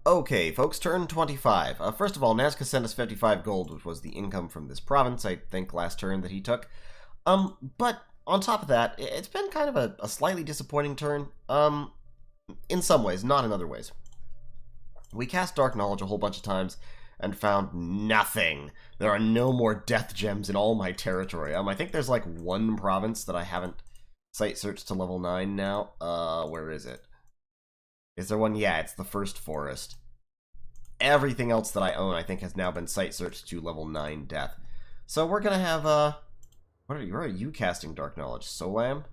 Okay, folks, turn 25. First of all, Nazca sent us 55 gold, which was the income from this province, I think, last turn that he took. But on top of that, it's been kind of a slightly disappointing turn. In some ways, not in other ways. We cast Dark Knowledge a whole bunch of times and found nothing. There are no more death gems in all my territory. I think there's like one province that I haven't site searched to level 9 now. Where is it? Is there one? Yeah, it's the first forest. Everything else that I own, I think, has now been site searched to level 9 death. So we're gonna have, where are you casting Dark Knowledge? Solam?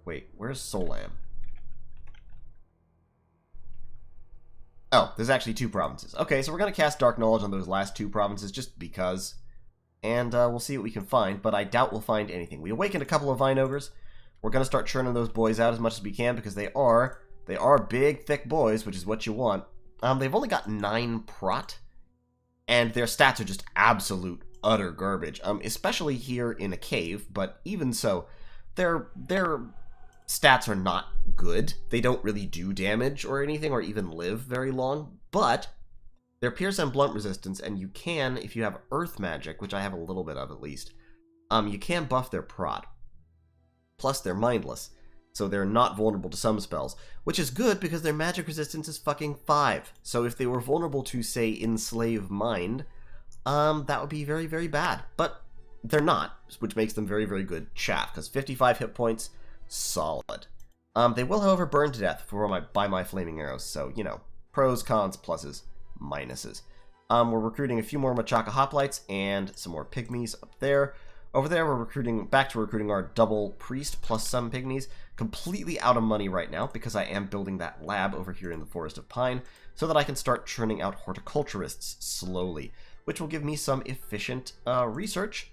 Wait, where's Solam? Oh, there's actually 2 provinces. Okay, so we're gonna cast Dark Knowledge on those last 2 provinces just because. And we'll see what we can find, but I doubt we'll find anything. We awakened a couple of Vine Ogres. We're gonna start churning those boys out as much as we can because they are big, thick boys, which is what you want. They've only got 9 prot, and their stats are just absolute, utter garbage. Especially here in a cave, but even so, their stats are not good. They don't really do damage or anything, or even live very long, but they're pierce and blunt resistance, and you can, if you have earth magic, which I have a little bit of at least, you can buff their prot. Plus, they're mindless, so they're not vulnerable to some spells, which is good because their magic resistance is fucking 5. So if they were vulnerable to, say, Enslave Mind, that would be very, very bad. But they're not, which makes them very, very good chaff, because 55 hit points, solid. They will, however, burn to death by my flaming arrows, so, you know, pros, cons, pluses, minuses. We're recruiting a few more Machaka hoplites and some more pygmies up there. Over there, we're back to recruiting our double priest plus some pygmies. Completely out of money right now because I am building that lab over here in the Forest of Pine so that I can start churning out horticulturists slowly, which will give me some efficient research,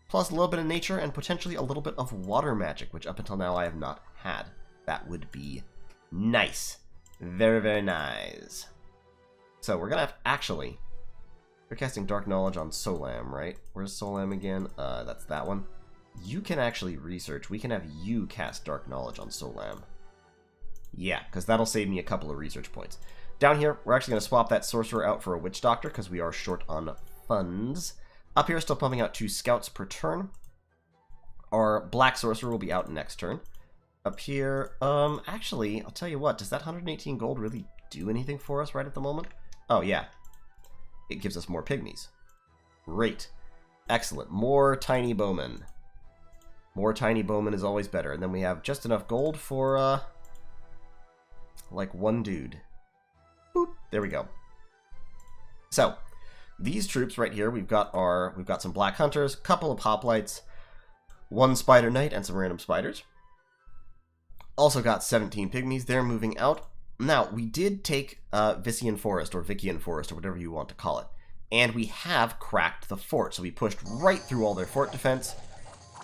plus a little bit of nature and potentially a little bit of water magic, which up until now I have not had. That would be nice. Very, very nice. So we're going to have we're casting Dark Knowledge on Solam, right? Where's Solam again? That's that one. You can actually research. We can have you cast Dark Knowledge on Solam. Yeah, because that'll save me a couple of research points. Down here, we're actually going to swap that Sorcerer out for a Witch Doctor because we are short on funds. Up here, still pumping out 2 Scouts per turn. Our Black Sorcerer will be out next turn. Up here, actually, I'll tell you what, does that 118 gold really do anything for us right at the moment? Oh, yeah. It gives us more pygmies. Great. Excellent. More tiny bowmen. More tiny bowmen is always better. And then we have just enough gold for, like 1 dude. Boop. There we go. So, these troops right here, we've got some black hunters, couple of hoplites, 1 spider knight, and some random spiders. Also got 17 pygmies. They're moving out. Now, we did take Vician Forest, or Vician Forest, or whatever you want to call it. And we have cracked the fort. So we pushed right through all their fort defense.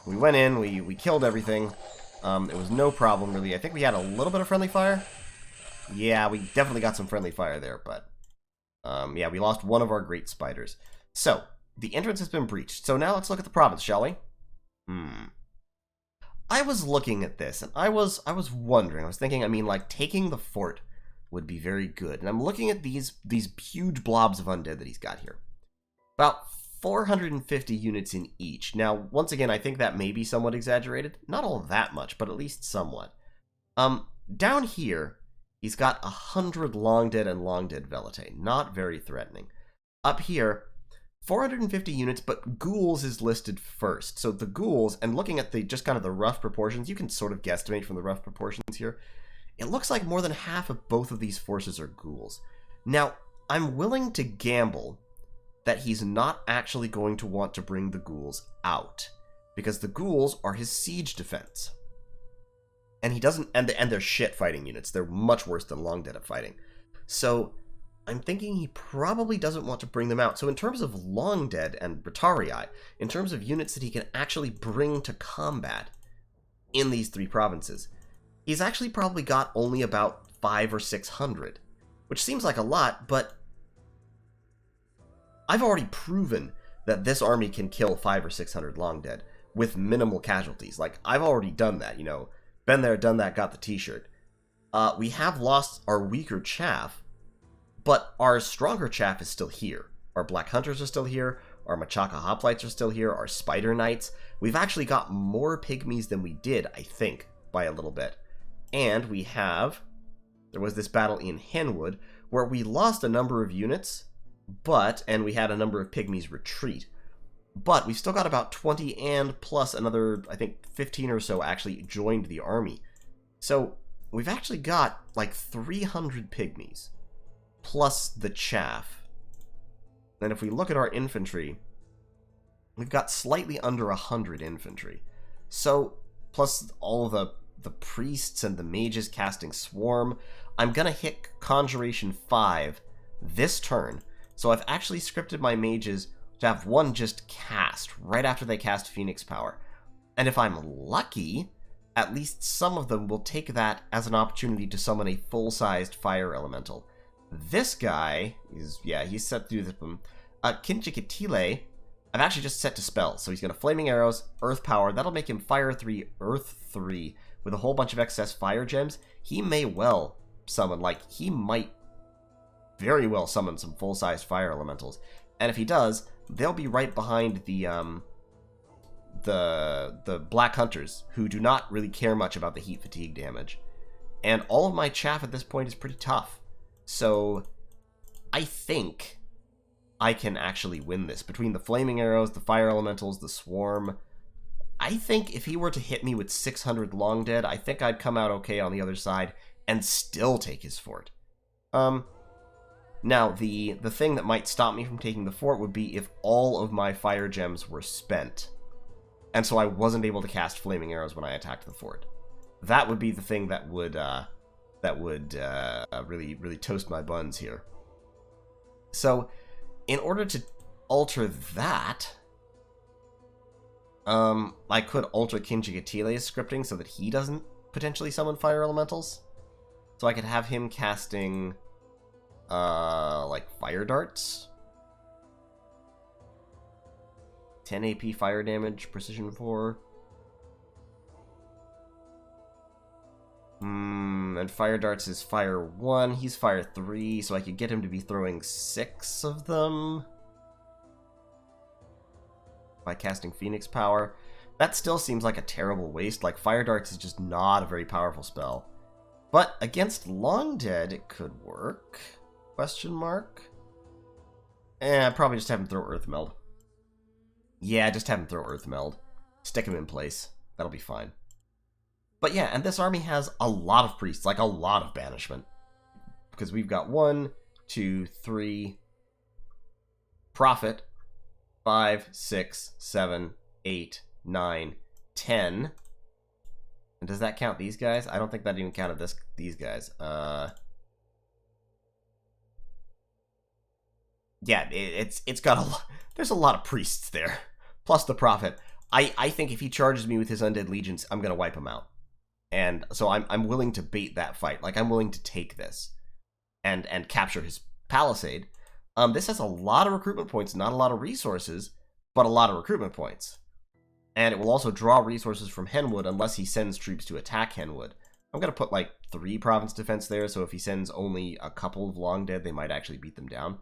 We went in, we killed everything. It was no problem, really. I think we had a little bit of friendly fire. Yeah, we definitely got some friendly fire there, but... yeah, we lost one of our great spiders. So, the entrance has been breached. So now let's look at the province, shall we? I was looking at this, and I was wondering, I was thinking, I mean, like, taking the fort would be very good. And I'm looking at these huge blobs of undead that he's got here. About 450 units in each. Now, once again, I think that may be somewhat exaggerated. Not all that much, but at least somewhat. Down here, he's got 100 long dead and long dead Veletae. Not very threatening. Up here, 450 units, but ghouls is listed first. So the ghouls, and looking at just kind of the rough proportions, you can sort of guesstimate from the rough proportions here. It looks like more than half of both of these forces are ghouls. Now, I'm willing to gamble that he's not actually going to want to bring the ghouls out, because the ghouls are his siege defense. And he doesn't, and they're shit fighting units. They're much worse than long dead at fighting. So I'm thinking he probably doesn't want to bring them out. So in terms of long dead and Bratarii, in terms of units that he can actually bring to combat in these 3 provinces, he's actually probably got only about 500 or 600, which seems like a lot, but I've already proven that this army can kill 500 or 600 long dead with minimal casualties. Like, I've already done that, you know. Been there, done that, got the t-shirt. We have lost our weaker chaff, But our stronger chaff is still here. Our Black Hunters are still here. Our Machaka Hoplites are still here. Our Spider Knights. We've actually got more pygmies than we did, I think, by a little bit. And we have... There was this battle in Henwood where we lost a number of units, and we had a number of pygmies retreat. But we've still got about 20 and plus another, I think, 15 or so actually joined the army. So we've actually got like 300 pygmies, plus the chaff. And if we look at our infantry, we've got slightly under 100 infantry. So, plus all of the priests and the mages casting Swarm, I'm going to hit Conjuration 5 this turn. So I've actually scripted my mages to have one just cast right after they cast Phoenix Power. And if I'm lucky, at least some of them will take that as an opportunity to summon a full-sized fire elemental. This guy is, yeah, he's set through this one. Kinchikatile, I've actually just set to spell. So he's going to Flaming Arrows, Earth Power. That'll make him Fire 3, Earth 3, with a whole bunch of excess fire gems. He may well summon, like, he might very well summon some full-sized fire elementals. And if he does, they'll be right behind the Black Hunters, who do not really care much about the heat fatigue damage. And all of my chaff at this point is pretty tough. So I think I can actually win this. Between the Flaming Arrows, the Fire Elementals, the Swarm, I think if he were to hit me with 600 Long Dead, I think I'd come out okay on the other side and still take his fort. Now, the thing that might stop me from taking the fort would be if all of my fire gems were spent, and so I wasn't able to cast Flaming Arrows when I attacked the fort. That would be the thing that would really toast my buns here. So, in order to alter that, I could alter Kinchikatile's scripting so that he doesn't potentially summon fire elementals. So I could have him casting like fire darts, 10 AP fire damage, precision 4. And fire darts is fire 1, he's fire 3, so I could get him to be throwing 6 of them by casting Phoenix Power. That still seems like a terrible waste. Like, fire darts is just not a very powerful spell. But against Long Dead, it could work. Question mark? Probably just have him throw Earth Meld. Yeah, just have him throw Earth Meld. Stick him in place. That'll be fine. But yeah, and this army has a lot of priests, like a lot of banishment. Because we've got 1, 2, 3, Prophet, 5, 6, 7, 8, 9, 10. And does that count these guys? I don't think that even counted these guys. Yeah, it's got a lot. There's a lot of priests there. Plus the Prophet. I think if he charges me with his Undead Legions, I'm gonna wipe him out. And so I'm willing to bait that fight. Like, I'm willing to take this and capture his Palisade. This has a lot of recruitment points, not a lot of resources, but a lot of recruitment points. And it will also draw resources from Henwood unless he sends troops to attack Henwood. I'm going to put like 3 province defense there, so if he sends only a couple of Long Dead, they might actually beat them down.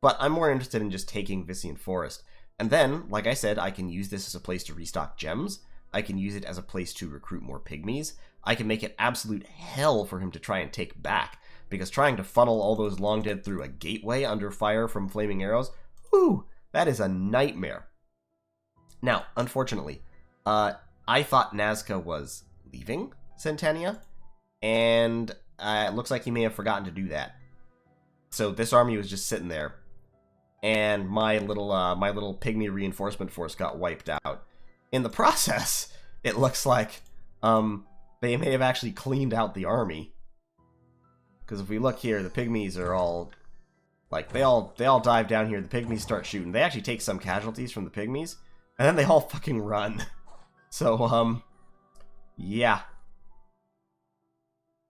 But I'm more interested in just taking Vician Forest. And then, like I said, I can use this as a place to restock gems. I can use it as a place to recruit more pygmies. I can make it absolute hell for him to try and take back, because trying to funnel all those Long Dead through a gateway under fire from flaming arrows, whew, that is a nightmare. Now, unfortunately, I thought Nazca was leaving Centennia, and it looks like he may have forgotten to do that. So this army was just sitting there, and my little pygmy reinforcement force got wiped out. In the process, it looks like they may have actually cleaned out the army. Because if we look here, the pygmies are all like they all dive down here. The pygmies start shooting. They actually take some casualties from the pygmies, and then they all fucking run. So yeah.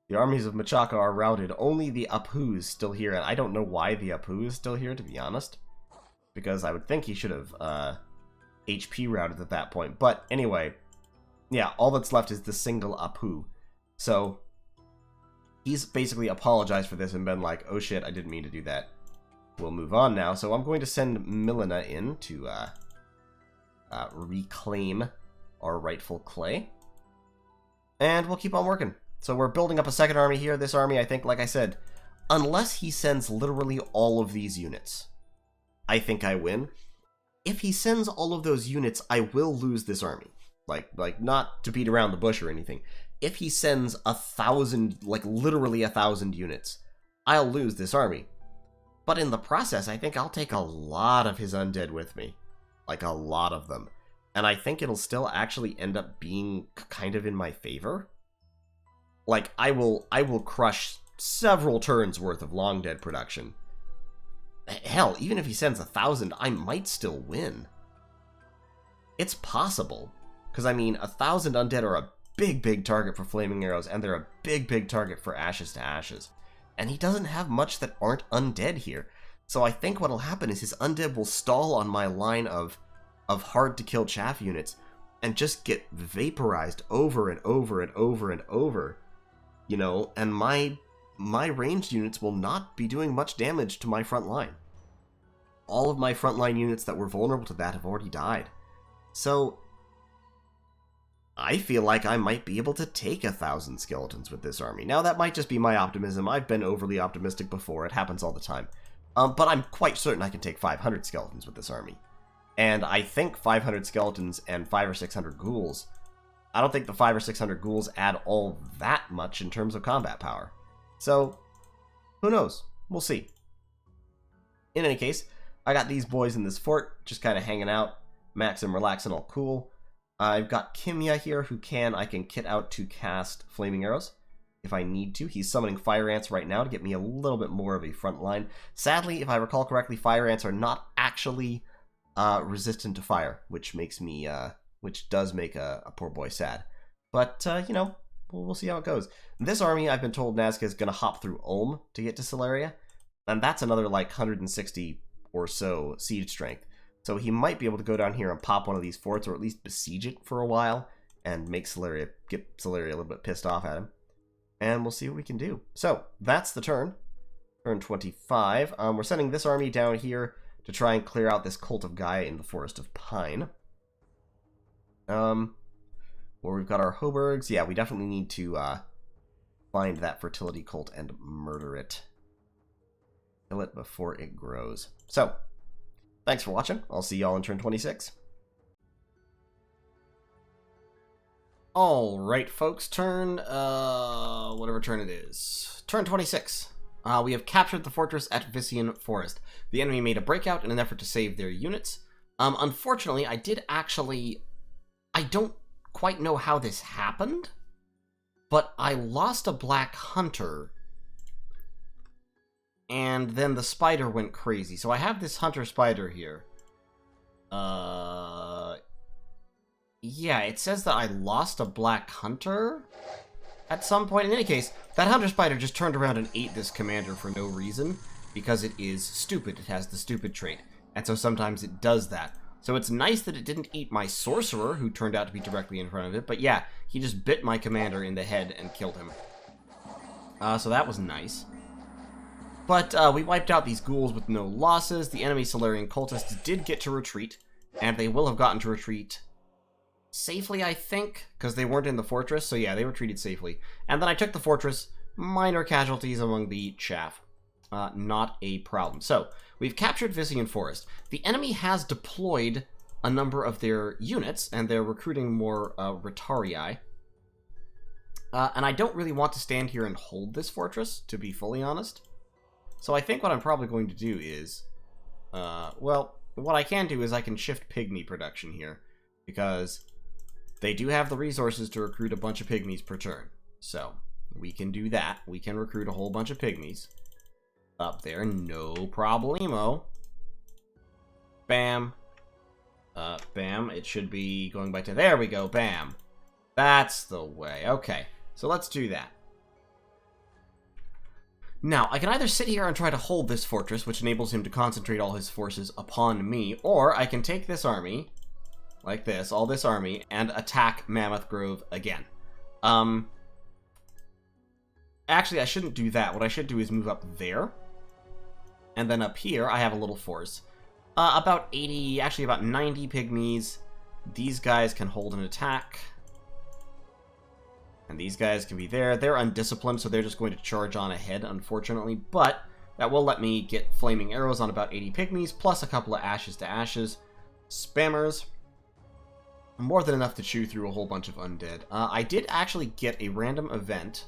The armies of Machaka are routed. Only the Apu's still here, and I don't know why the Apu is still here, to be honest. Because I would think he should have HP routed at that point. But anyway, yeah, all that's left is the single Apu. So he's basically apologized for this and been like, oh shit, I didn't mean to do that. We'll move on now. So I'm going to send Milena in to reclaim our rightful clay. And we'll keep on working. So we're building up a second army here. This army, I think, like I said, unless he sends literally all of these units, I think I win. If he sends all of those units, I will lose this army. Like not to beat around the bush or anything. If he sends 1,000, like literally 1,000 units, I'll lose this army. But in the process, I think I'll take a lot of his undead with me. Like a lot of them. And I think it'll still actually end up being kind of in my favor. Like, I will crush several turns worth of long dead production. Hell, even if he sends 1,000, I might still win. It's possible. Because, I mean, 1,000 undead are a big, big target for flaming arrows, and they're a big, big target for ashes to ashes. And he doesn't have much that aren't undead here. So I think what'll happen is his undead will stall on my line of hard-to-kill chaff units, and just get vaporized over and over and over and over. You know, and my ranged units will not be doing much damage to my front line. All of my frontline units that were vulnerable to that have already died. So I feel like I might be able to take 1,000 skeletons with this army. Now, that might just be my optimism. I've been overly optimistic before. It happens all the time. But I'm quite certain I can take 500 skeletons with this army. And I think 500 skeletons and 500 or 600 ghouls, I don't think the 500 or 600 ghouls add all that much in terms of combat power. So, who knows? We'll see. In any case, I got these boys in this fort, just kind of hanging out, maxing, relaxing, all cool. I've got Kimya here, who I can kit out to cast flaming arrows if I need to. He's summoning fire ants right now to get me a little bit more of a front line. Sadly, if I recall correctly, fire ants are not actually resistant to fire, which makes me, which does make a poor boy sad. But, you know, we'll see how it goes. This army, I've been told Nazca is going to hop through Ulm to get to Sceleria, and that's another, like, 160 or so siege strength. So he might be able to go down here and pop one of these forts, or at least besiege it for a while, and make Sceleria, get Sceleria a little bit pissed off at him. And we'll see what we can do. So, that's the turn. Turn 25. We're sending this army down here to try and clear out this Cult of Gaia in the Forest of Pine. Where we've got our Hobergs. Yeah, we definitely need to find that fertility cult and murder it. Kill it before it grows. So, thanks for watching. I'll see y'all in turn 26. Alright, folks. Turn, whatever turn it is. Turn 26. We have captured the fortress at Vician Forest. The enemy made a breakout in an effort to save their units. Unfortunately, I don't quite know how this happened, but I lost a black hunter, and then the spider went crazy. So I have this hunter spider here. Yeah, it says that I lost a black hunter at some point. In any case, that hunter spider just turned around and ate this commander for no reason, because it is stupid. It has the stupid trait, and so sometimes it does that. So it's nice that it didn't eat my sorcerer, who turned out to be directly in front of it, but yeah, he just bit my commander in the head and killed him. So that was nice. But we wiped out these ghouls with no losses. The enemy Scalerian cultists did get to retreat, and they will have gotten to retreat safely, I think, because they weren't in the fortress. So yeah, they retreated safely. And then I took the fortress. Minor casualties among the chaff. Not a problem. So, we've captured Vician Forest. The enemy has deployed a number of their units, and they're recruiting more Retarii. And I don't really want to stand here and hold this fortress, to be fully honest. So I think what I'm probably going to do is, well, what I can do is I can shift pygmy production here, because they do have the resources to recruit a bunch of pygmies per turn. So, we can do that. We can recruit a whole bunch of pygmies up there, no problemo. Bam. Bam. It should be going back to, there we go, bam. That's the way. Okay, so let's do that. Now, I can either sit here and try to hold this fortress, which enables him to concentrate all his forces upon me, or I can take this army, like this, all this army, and attack Mammoth Grove again. Actually, I shouldn't do that. What I should do is move up there. And then up here, I have a little force. About 80, actually about 90 pygmies. These guys can hold an attack. And these guys can be there. They're undisciplined, so they're just going to charge on ahead, unfortunately. But that will let me get flaming arrows on about 80 pygmies, plus a couple of ashes to ashes. Spammers. More than enough to chew through a whole bunch of undead. I did actually get a random event,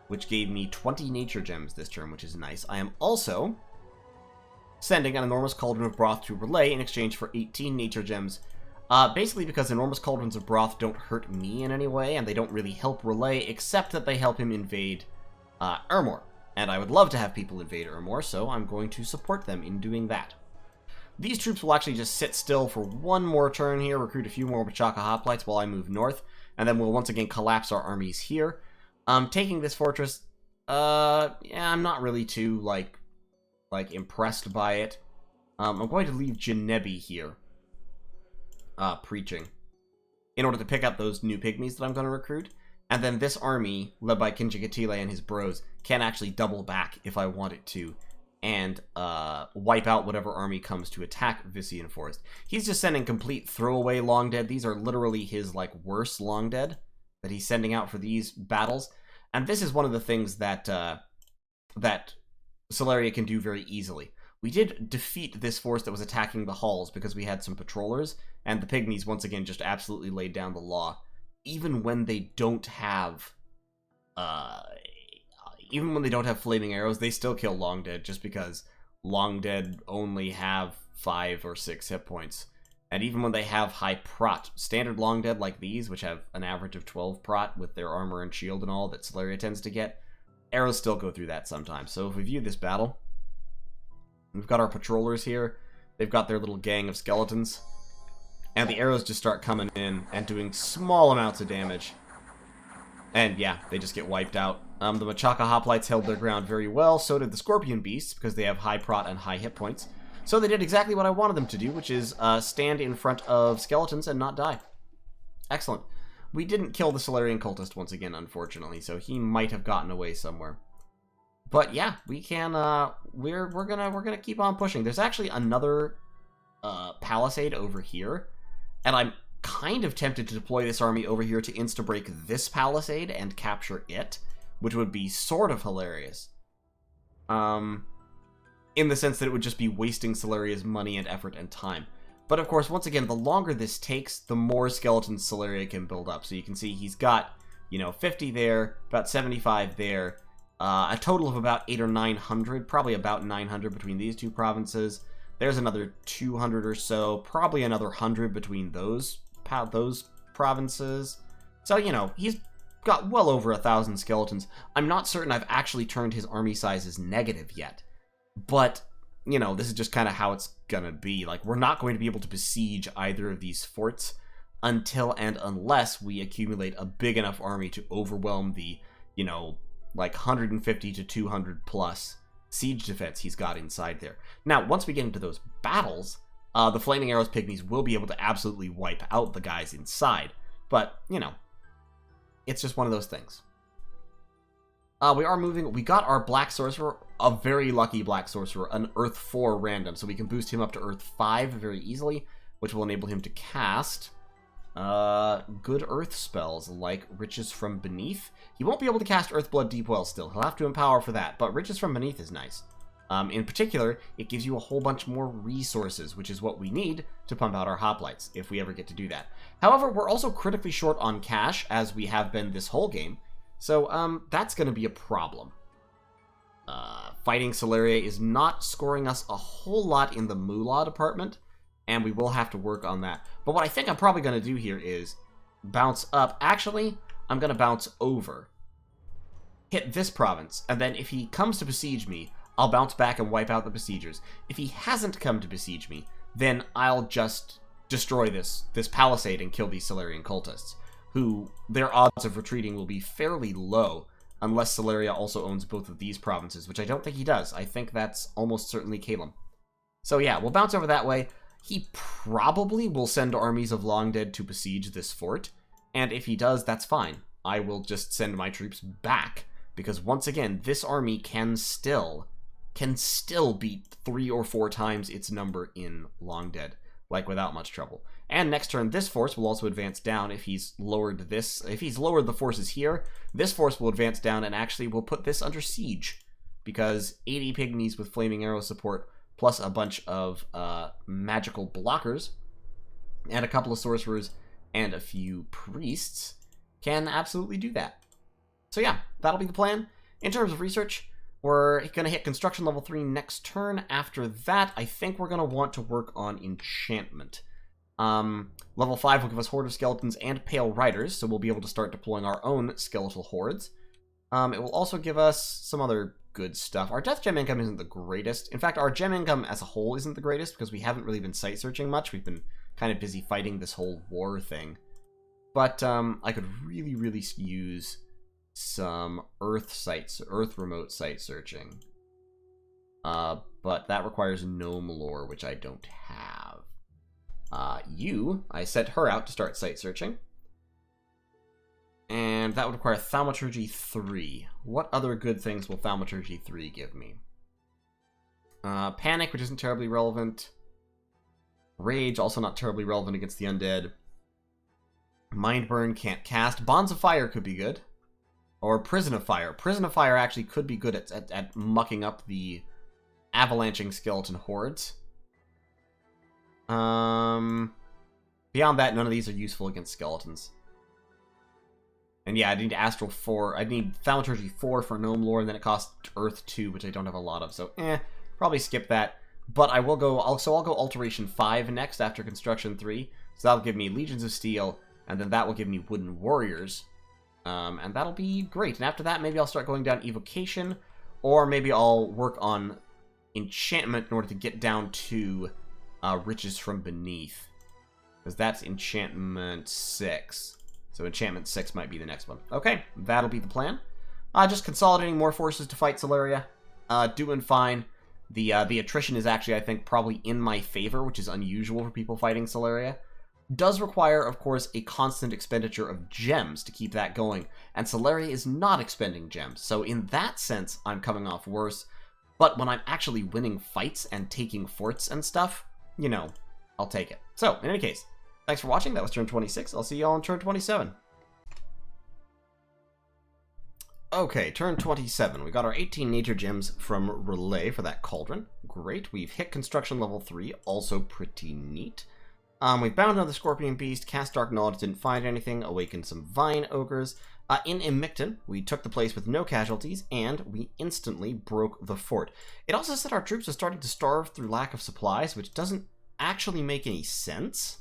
which gave me 20 nature gems this turn, which is nice. I am also sending an enormous cauldron of broth to Relay in exchange for 18 nature gems. Basically because enormous cauldrons of broth don't hurt me in any way, and they don't really help Relay, except that they help him invade Ermor. And I would love to have people invade Ermor, so I'm going to support them in doing that. These troops will actually just sit still for one more turn here, recruit a few more Machaka hoplites while I move north, and then we'll once again collapse our armies here. Taking this fortress, yeah, I'm not really too, like impressed by it. I'm going to leave Genebi here, preaching, in order to pick up those new pygmies that I'm going to recruit. And then this army, led by Kinjikatile and his bros, can actually double back if I want it to, and wipe out whatever army comes to attack Vician Forest. He's just sending complete throwaway long dead. These are literally his, like, worst long dead that he's sending out for these battles. And this is one of the things that that Sceleria can do very easily. We did defeat this force that was attacking the halls because we had some patrollers, and the pygmies once again just absolutely laid down the law. Even when they don't have flaming arrows, they still kill long dead just because long dead only have 5 or 6 hit points. And even when they have high prot, standard long dead like these, which have an average of 12 prot with their armor and shield and all that Sceleria tends to get, arrows still go through that sometimes. So if we view this battle, we've got our patrollers here. They've got their little gang of skeletons. And the arrows just start coming in and doing small amounts of damage. And yeah, they just get wiped out. The Machaka hoplites held their ground very well. So did the Scorpion Beasts, because they have high prot and high hit points. So they did exactly what I wanted them to do, which is stand in front of skeletons and not die. Excellent. We didn't kill the Solarian cultist once again, unfortunately, so he might have gotten away somewhere. But yeah, we can. We're gonna keep on pushing. There's actually another palisade over here, and I'm kind of tempted to deploy this army over here to insta-break this palisade and capture it, which would be sort of hilarious. In the sense that it would just be wasting Celeria's money and effort and time. But of course, once again, the longer this takes, the more skeletons Sceleria can build up. So you can see he's got, 50 there, about 75 there, a total of about 800 or 900, probably about 900 between these two provinces. There's another 200 or so, probably another 100 between those provinces. So, he's got well over 1,000 skeletons. I'm not certain I've actually turned his army sizes negative yet. But, this is just kind of how it's gonna be. Like, we're not going to be able to besiege either of these forts until and unless we accumulate a big enough army to overwhelm the, 150 to 200 plus siege defense he's got inside there. Now, once we get into those battles, the Flaming Arrows pygmies will be able to absolutely wipe out the guys inside. But, it's just one of those things. We are moving. We got our Black Sorcerer, a very lucky Black Sorcerer, an Earth 4 random, so we can boost him up to Earth 5 very easily, which will enable him to cast good Earth spells like Riches from Beneath. He won't be able to cast Earthblood Deepwell still. He'll have to empower for that, but Riches from Beneath is nice. In particular, it gives you a whole bunch more resources, which is what we need to pump out our hoplites, if we ever get to do that. However, we're also critically short on cash, as we have been this whole game, so that's going to be a problem. Fighting Sceleria is not scoring us a whole lot in the moolah department, and we will have to work on that. But what I think I'm probably going to do here is bounce up. Actually, I'm going to bounce over, hit this province, and then if he comes to besiege me, I'll bounce back and wipe out the besiegers. If he hasn't come to besiege me, then I'll just destroy this palisade and kill these Solarian cultists, who their odds of retreating will be fairly low, unless Sceleria also owns both of these provinces, which I don't think he does. I think that's almost certainly Caelum. So yeah, we'll bounce over that way. He probably will send armies of Long Dead to besiege this fort, and if he does, that's fine. I will just send my troops back because once again, this army can still beat 3 or 4 times its number in Long Dead, like without much trouble. And next turn, this force will also advance down if he's lowered this. If he's lowered the forces here, this force will advance down and actually will put this under siege, because 80 pygmies with flaming arrow support plus a bunch of magical blockers and a couple of sorcerers and a few priests can absolutely do that. So yeah, that'll be the plan. In terms of research, we're going to hit construction level 3 next turn. After that, I think we're going to want to work on enchantment. Level 5 will give us Horde of Skeletons and Pale Riders, so we'll be able to start deploying our own skeletal hordes. It will also give us some other good stuff. Our death gem income isn't the greatest. In fact, our gem income as a whole isn't the greatest because we haven't really been site searching much. We've been kind of busy fighting this whole war thing. But I could really, really use some Earth remote site searching. But that requires gnome lore, which I don't have. I sent her out to start site searching. And that would require Thaumaturgy 3. What other good things will Thaumaturgy 3 give me? Panic, which isn't terribly relevant. Rage, also not terribly relevant against the undead. Mindburn, can't cast. Bonds of Fire could be good. Or Prison of Fire. Prison of Fire actually could be good at mucking up the avalanching skeleton hordes. Beyond that, none of these are useful against skeletons. And yeah, I need Astral 4. I need Thaumaturgy 4 for Gnome Lore, and then it costs Earth 2, which I don't have a lot of, so probably skip that. But I will go, I'll go Alteration 5 next after Construction 3. So that'll give me Legions of Steel, and then that will give me Wooden Warriors. And that'll be great. And after that, maybe I'll start going down Evocation, or maybe I'll work on Enchantment in order to get down to Riches from Beneath. Because that's Enchantment 6. So Enchantment 6 might be the next one. Okay, that'll be the plan. Just consolidating more forces to fight Sceleria. Doing fine. The attrition is actually, I think, probably in my favor, which is unusual for people fighting Sceleria. Does require, of course, a constant expenditure of gems to keep that going. And Sceleria is not expending gems. So in that sense, I'm coming off worse. But when I'm actually winning fights and taking forts and stuff, you know, I'll take it. So, in any case, thanks for watching. That was turn 26. I'll see you all on turn 27. Okay, turn 27. We got our 18 nature gems from Relay for that cauldron. Great. We've hit construction level 3. Also pretty neat. We've bound another scorpion beast, cast dark knowledge, didn't find anything, awakened some vine ogres. In Imicton, we took the place with no casualties, and we instantly broke the fort. It also said our troops are starting to starve through lack of supplies, which doesn't actually make any sense.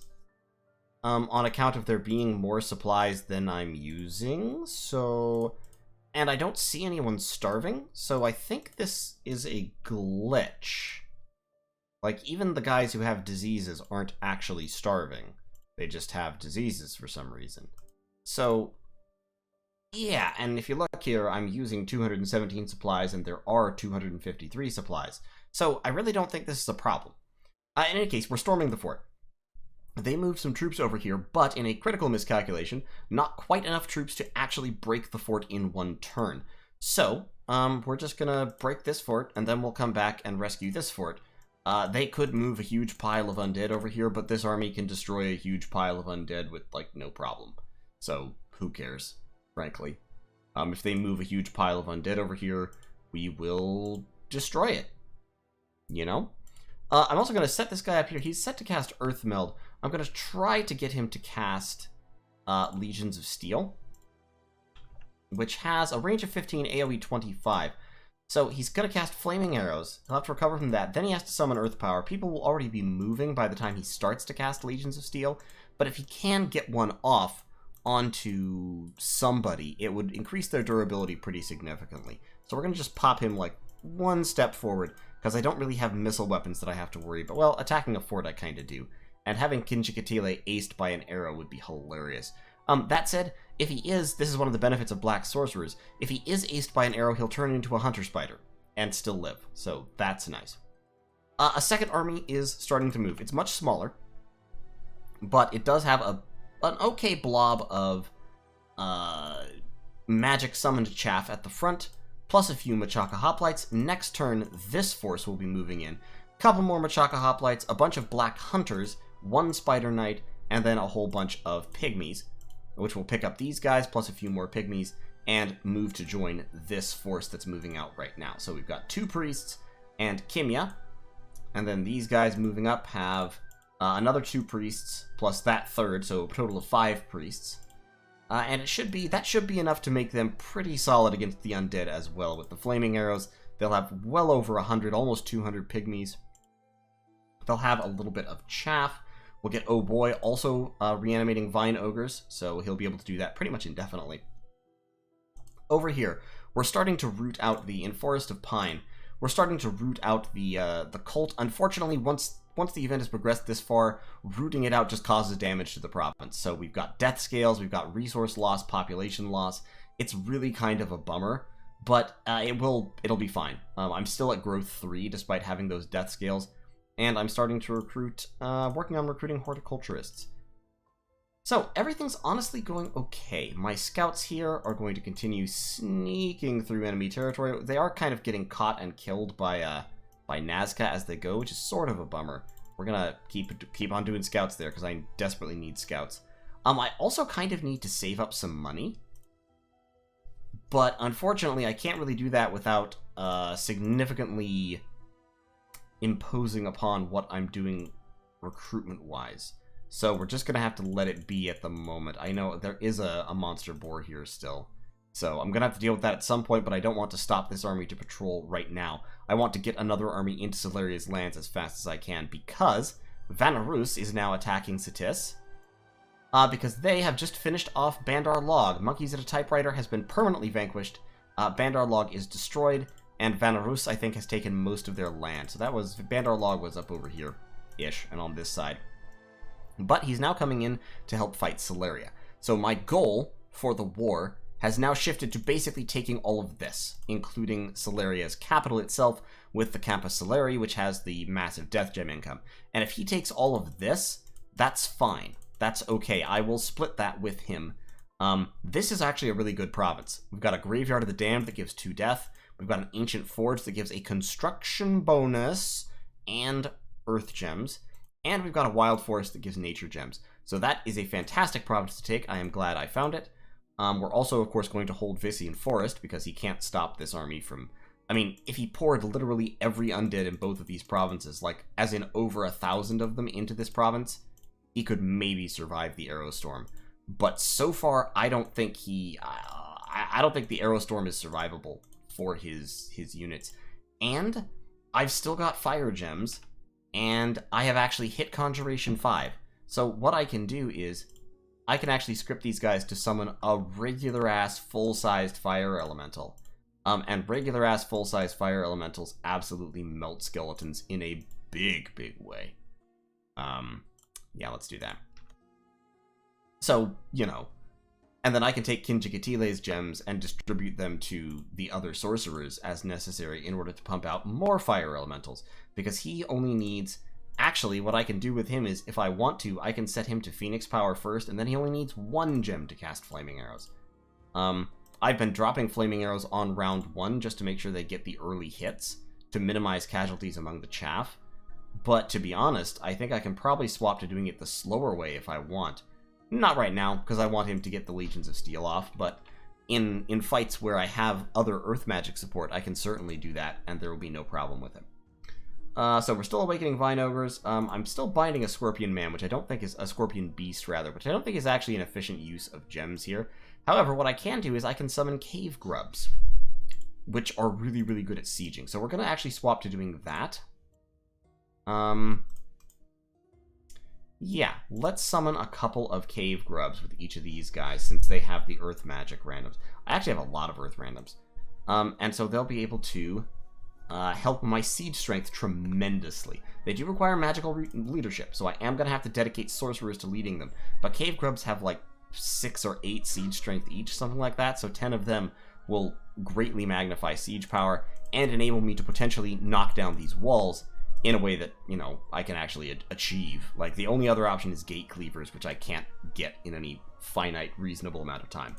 On account of there being more supplies than I'm using, so... And I don't see anyone starving, so I think this is a glitch. Like, even the guys who have diseases aren't actually starving. They just have diseases for some reason. So, yeah, and if you look here, I'm using 217 supplies, and there are 253 supplies. So, I really don't think this is a problem. In any case, we're storming the fort. They moved some troops over here, but in a critical miscalculation, not quite enough troops to actually break the fort in one turn. So, we're just gonna break this fort, and then we'll come back and rescue this fort. They could move a huge pile of undead over here, but this army can destroy a huge pile of undead with, like, no problem. So, who cares, frankly. If they move a huge pile of undead over here, we will destroy it. You know? I'm also going to set this guy up here. He's set to cast Earth Meld. I'm going to try to get him to cast Legions of Steel, which has a range of 15, AoE 25. So he's going to cast Flaming Arrows. He'll have to recover from that. Then he has to summon Earth Power. People will already be moving by the time he starts to cast Legions of Steel. But if he can get one off onto somebody, it would increase their durability pretty significantly. So we're going to just pop him like one step forward, because I don't really have missile weapons that I have to worry about. Well, attacking a fort I kind of do. And having Kinjikatile aced by an arrow would be hilarious. That said, if he is, this is one of the benefits of Black Sorcerers, if he is aced by an arrow, he'll turn into a Hunter Spider and still live. So that's nice. A second army is starting to move. It's much smaller, but it does have an okay blob of magic summoned chaff at the front, plus a few Machaka hoplites. Next turn, this force will be moving in. Couple more Machaka hoplites, a bunch of black hunters, one spider knight, and then a whole bunch of pygmies, which will pick up these guys, plus a few more pygmies, and move to join this force that's moving out right now. So we've got 2 priests and Kimya, and then these guys moving up have another 2 priests, plus that third, so a total of 5 priests. And that should be enough to make them pretty solid against the undead as well. With the flaming arrows, they'll have well over 100, almost 200 pygmies. They'll have a little bit of chaff. We'll get Oh Boy also reanimating vine ogres, so he'll be able to do that pretty much indefinitely. Over here, we're starting to root out in Forest of Pine. We're starting to root out the cult. Unfortunately, once the event has progressed this far, rooting it out just causes damage to the province. So we've got death scales, we've got resource loss, population loss. It's really kind of a bummer, but it'll be fine. I'm still at growth 3 despite having those death scales, and I'm starting to recruit, working on recruiting horticulturists. So everything's honestly going okay. My scouts here are going to continue sneaking through enemy territory. They are kind of getting caught and killed by Nazca as they go, which is sort of a bummer. We're gonna keep on doing scouts there because I desperately need scouts. I also kind of need to save up some money, but unfortunately I can't really do that without significantly imposing upon what I'm doing recruitment-wise. So we're just gonna have to let it be at the moment. I know there is a monster boar here still, so I'm gonna have to deal with that at some point, but I don't want to stop this army to patrol right now. I want to get another army into Celeria's lands as fast as I can, because Vanarus is now attacking Cetis, because they have just finished off Bandar Log. Monkeys at a Typewriter has been permanently vanquished, Bandar Log is destroyed, and Vanarus, I think, has taken most of their land. So that was, Bandar Log was up over here-ish, and on this side. But he's now coming in to help fight Sceleria. So my goal for the war has now shifted to basically taking all of this, including Celeria's capital itself, with the Campus Celeri, which has the massive death gem income. And if he takes all of this, that's fine. That's okay. I will split that with him. This is actually a really good province. We've got a Graveyard of the Damned that gives 2 death. We've got an Ancient Forge that gives a construction bonus and earth gems. And we've got a Wild Forest that gives nature gems. So that is a fantastic province to take. I am glad I found it. We're also, of course, going to hold Vissian Forest, because he can't stop this army from... I mean, if he poured literally every undead in both of these provinces, like, as in over 1,000 of them into this province, he could maybe survive the Arrow Storm. But so far, I don't think I don't think the Arrow Storm is survivable for his units. And I've still got Fire Gems, and I have actually hit Conjuration 5. So what I can do is, I can actually script these guys to summon a regular-ass, full-sized Fire Elemental. And regular-ass, full-sized Fire Elementals absolutely melt skeletons in a big, big way. Yeah, let's do that. So, you know, and then I can take Kinjikatile's gems and distribute them to the other sorcerers as necessary in order to pump out more Fire Elementals, because he only needs... Actually, what I can do with him is, if I want to, I can set him to Phoenix Power first, and then he only needs 1 gem to cast Flaming Arrows. I've been dropping Flaming Arrows on round 1 just to make sure they get the early hits, to minimize casualties among the chaff. But to be honest, I think I can probably swap to doing it the slower way if I want. Not right now, because I want him to get the Legions of Steel off, but in fights where I have other Earth Magic support, I can certainly do that, and there will be no problem with him. So we're still awakening Vine Ogres. I'm still binding a Scorpion Man, which I don't think is a Scorpion Beast, rather, which I don't think is actually an efficient use of gems here. However, what I can do is I can summon Cave Grubs, which are really, really good at sieging. So we're going to actually swap to doing that. Yeah, let's summon a couple of Cave Grubs with each of these guys, since they have the Earth Magic randoms. I actually have a lot of Earth randoms. And so they'll be able to help my siege strength tremendously. They do require magical leadership, so I am going to have to dedicate sorcerers to leading them. But Cave Grubs have like 6 or 8 siege strength each, something like that, so 10 of them will greatly magnify siege power and enable me to potentially knock down these walls in a way that, you know, I can actually achieve. Like, the only other option is Gate Cleavers, which I can't get in any finite, reasonable amount of time.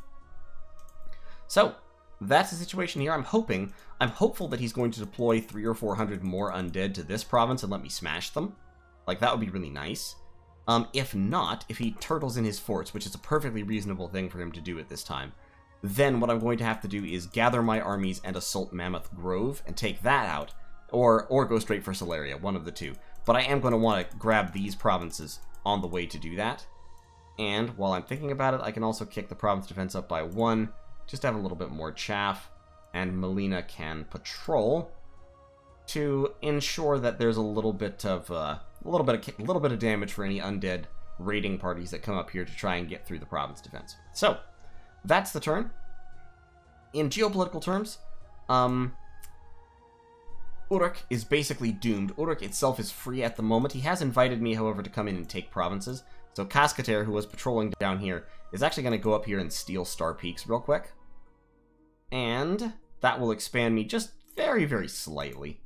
So, that's the situation here. I'm hopeful that he's going to deploy 300 or 400 more undead to this province and let me smash them. Like, that would be really nice. If not, if he turtles in his forts, which is a perfectly reasonable thing for him to do at this time, then what I'm going to have to do is gather my armies and assault Mammoth Grove and take that out, or go straight for Sceleria, one of the two. But I am going to want to grab these provinces on the way to do that. And while I'm thinking about it, I can also kick the province defense up by 1, just to have a little bit more chaff, and Melina can patrol to ensure that there's a little bit of damage for any undead raiding parties that come up here to try and get through the province defense. So that's the turn. In geopolitical terms, Uruk is basically doomed. Uruk itself is free at the moment. He has invited me, however, to come in and take provinces. So Cascater, who was patrolling down here, is actually going to go up here and steal Star Peaks real quick. And that will expand me just very, very slightly.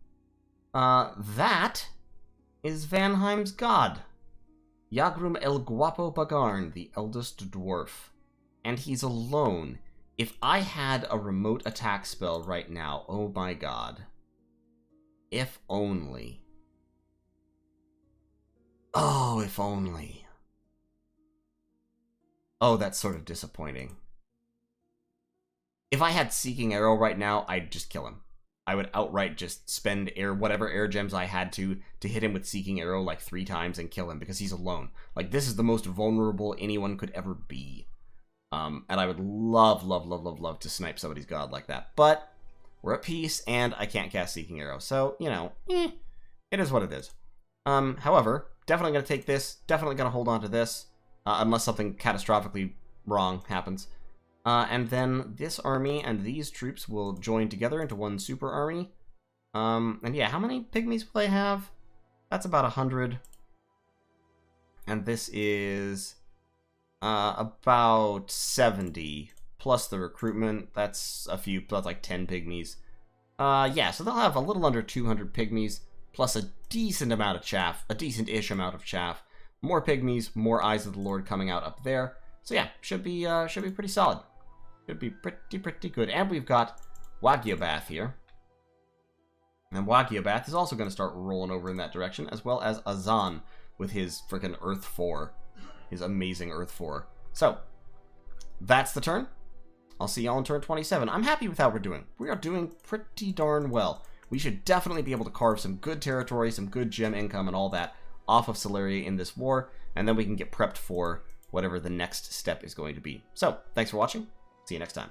That is Vanheim's god. Yagrum el Guapo Bagarn, the eldest dwarf. And he's alone. If I had a remote attack spell right now, oh my god. If only. Oh, if only. Oh, that's sort of disappointing. If I had Seeking Arrow right now, I'd just kill him. I would outright just spend whatever air gems I had to hit him with Seeking Arrow like 3 times and kill him because he's alone. Like, this is the most vulnerable anyone could ever be. And I would love to snipe somebody's god like that. But we're at peace, and I can't cast Seeking Arrow. So, you know, it is what it is. However, definitely going to take this. Definitely going to hold on to this. Unless something catastrophically wrong happens. And then this army and these troops will join together into one super army. And yeah, how many pygmies will they have? That's about 100. And this is about 70 plus the recruitment. That's a few, plus like 10 pygmies. Yeah, so they'll have a little under 200 pygmies plus a decent amount of chaff, a decent-ish amount of chaff. More pygmies, more Eyes of the Lord coming out up there. So yeah, should be pretty solid. Should be pretty good. And we've got Wagyobath here. And Wagyobath is also going to start rolling over in that direction, as well as Azan with his freaking Earth 4. His amazing Earth 4. So, that's the turn. I'll see y'all in turn 27. I'm happy with how we're doing. We are doing pretty darn well. We should definitely be able to carve some good territory, some good gem income and all that off of Sceleria in this war, and then we can get prepped for whatever the next step is going to be. So, thanks for watching. See you next time.